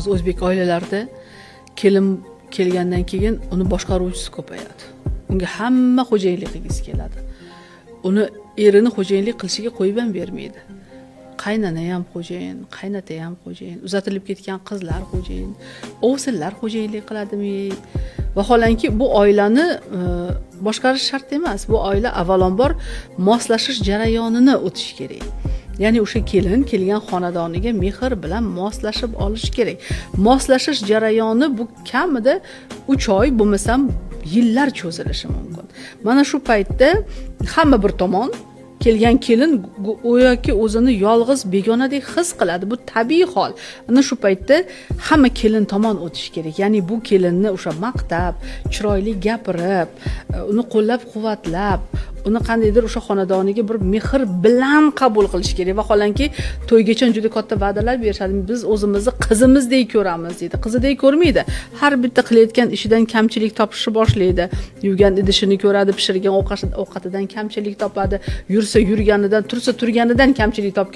Biz o'zbek oilalarida kelin kelgandan keyin uni boshqaruvchisi ko'payadi. Unga hamma xo'jayinlik qilgisi keladi. Uni erini xo'jayinlik qilishiga qo'yib ham bermaydi. Qaynona ham xo'jayin, qaynota ham xo'jayin, uzatilib ketgan qizlar xo'jayin, o'g'illar xo'jayinlik qiladimi? Vaholanki bu oilani boshqarish shart emas. Bu oila avvalambor moslashish jarayonini o'tish kerak. Ya'ni o'sha kelin kelgan xonadoniga mehr bilan moslashib olish kerak. Moslashish jarayoni bu kamida 3 oy, bo'lmasam yillar cho'zilishi mumkin. Mana shu paytda hamma bir tomon kelgan kelin go'yoki o'zini yolg'iz begonadek his qiladi. Bu tabiiy hol. Ana shu paytda hamma kelin tomon o'tish kerak. Ya'ni bu kelinni o'sha maqtab, chiroyli gapirib, uni qo'llab-quvvatlab, uni qandaydir o'sha xonadoniga bir mehr bilan qabul qilish kerak. Vaholanki to'ygacha juda katta va'dalar berishadi. Biz o'zimizni qizimizdek ko'ramiz deydi. Qizidek ko'rmaydi. Har bitta qilayotgan ishidan kamchilik topishni boshlaydi. Yuvgan idishini ko'radi, pishirgan ovqatidan kamchilik topadi. Yursa yurganidan, tursa turganidan kamchilik topgan